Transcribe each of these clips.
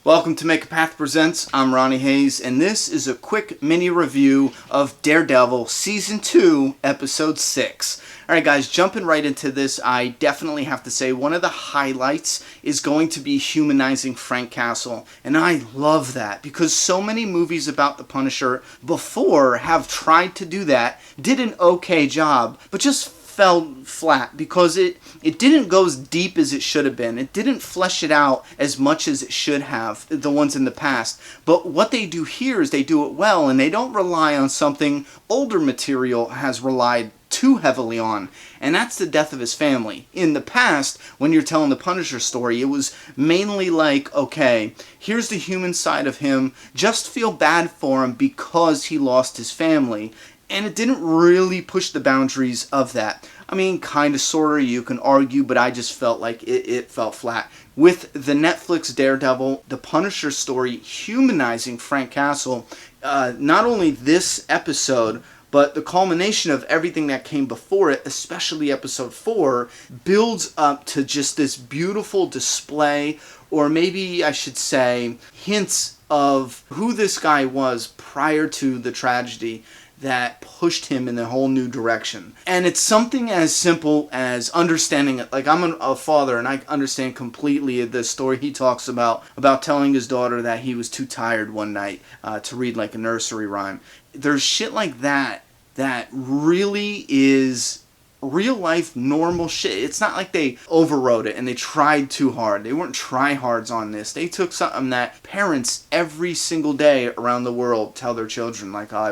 Welcome to Make a Path Presents. I'm Ronnie Hayes, and this is a quick mini review of Daredevil Season 2, Episode 6. Alright guys, jumping right into this, I definitely have to say one of the highlights is going to be humanizing Frank Castle. And I love that because so many movies about the Punisher before have tried to do that, did an okay job, but just fell flat because it didn't go as deep as it should have been. It didn't flesh it out as much as it should have, the ones in the past. But what they do here is they do it well, and they don't rely on something older material has relied too heavily on, and that's the death of his family. In the past, when you're telling the Punisher story, it was mainly like, okay, here's the human side of him, just feel bad for him because he lost his family. And it didn't really push the boundaries of that. I mean, kind of, sort of, you can argue, but I just felt like it felt flat. With the Netflix Daredevil, the Punisher story humanizing Frank Castle, not only this episode, but the culmination of everything that came before it, especially episode 4, builds up to just this beautiful display, or maybe I should say hints of who this guy was prior to the tragedy that pushed him in a whole new direction. And it's something as simple as understanding it. Like, I'm a father, and I understand completely the story he talks about telling his daughter that he was too tired one night to read like a nursery rhyme. There's shit like that that really is real life normal shit. It's not like they overwrote it and they tried too hard. They weren't tryhards on this. They took something that parents every single day around the world tell their children, like, oh, I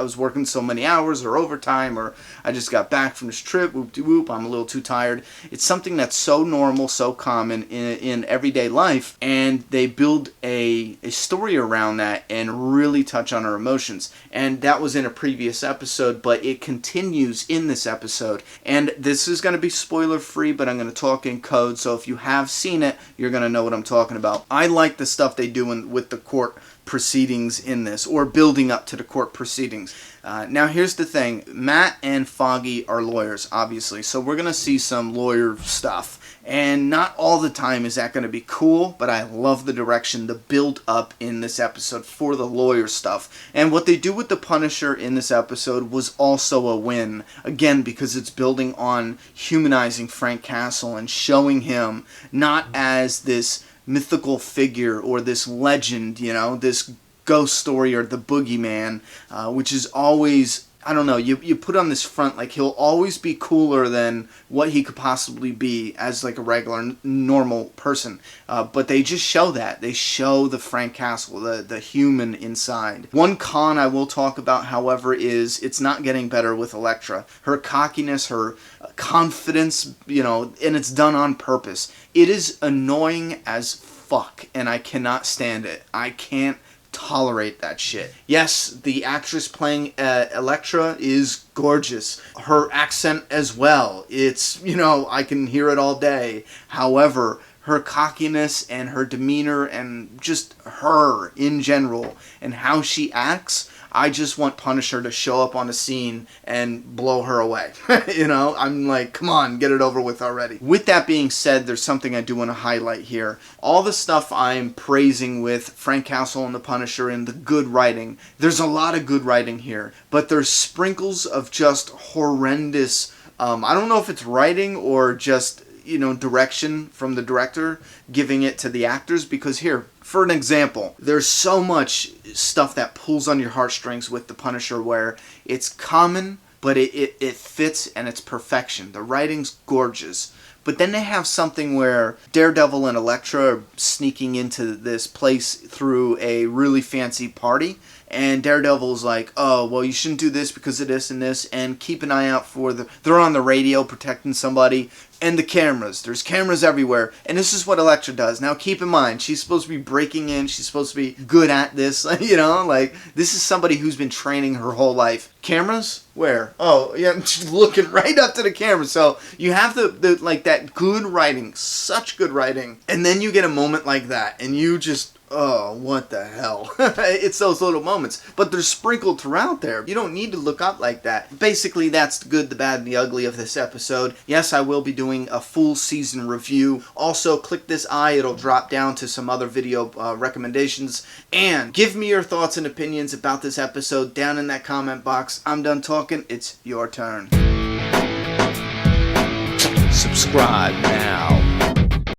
was working so many hours or overtime, or I just got back from this trip, whoop-de-whoop, I'm a little too tired. It's something that's so normal, so common in everyday life, and they build a story around that and really touch on our emotions. And that was in a previous episode, but it continues in this episode. And this is going to be spoiler free, but I'm going to talk in code, so if you have seen it, you're going to know what I'm talking about. I like the stuff they do with the court proceedings in this, or building up to the court proceedings. Now here's the thing, Matt and Foggy are lawyers, obviously, so we're going to see some lawyer stuff, and not all the time is that going to be cool, but I love the direction, the build up in this episode for the lawyer stuff. And what they do with the Punisher in this episode was also a win, again, because it's building on humanizing Frank Castle and showing him not as this mythical figure or this legend, this ghost story or the boogeyman, which is always, I don't know, you put on this front like he'll always be cooler than what he could possibly be as like a regular normal person, but they just show that. They show the Frank Castle, the human inside. One con I will talk about, however, is it's not getting better with Elektra. Her cockiness, her confidence, and it's done on purpose. It is annoying as fuck, and I cannot stand it. I can't tolerate that shit. Yes, the actress playing Elektra is gorgeous. Her accent as well. It's, I can hear it all day. However, her cockiness and her demeanor and just her in general and how she acts, I just want Punisher to show up on a scene and blow her away. I'm like, come on, get it over with already. With that being said, there's something I do want to highlight here. All the stuff I'm praising with Frank Castle and the Punisher and the good writing, there's a lot of good writing here, but there's sprinkles of just horrendous, I don't know if it's writing or just direction from the director giving it to the actors, because here, for an example, there's so much stuff that pulls on your heartstrings with the Punisher where it's common, but it fits and it's perfection. The writing's gorgeous. But then they have something where Daredevil and Elektra are sneaking into this place through a really fancy party, and Daredevil's like, oh, well, you shouldn't do this because of this and this, and keep an eye out for they're on the radio protecting somebody, and the cameras. There's cameras everywhere, and this is what Elektra does. Now, keep in mind, she's supposed to be breaking in, she's supposed to be good at this, this is somebody who's been training her whole life. Cameras? Where? Oh, yeah, she's looking right up to the camera, so you have that good writing, such good writing, and then you get a moment like that, and you just Oh, what the hell? It's those little moments. But they're sprinkled throughout there. You don't need to look up like that. Basically, that's the good, the bad, and the ugly of this episode. Yes, I will be doing a full season review. Also, click this eye. It'll drop down to some other video recommendations. And give me your thoughts and opinions about this episode down in that comment box. I'm done talking. It's your turn. Subscribe now.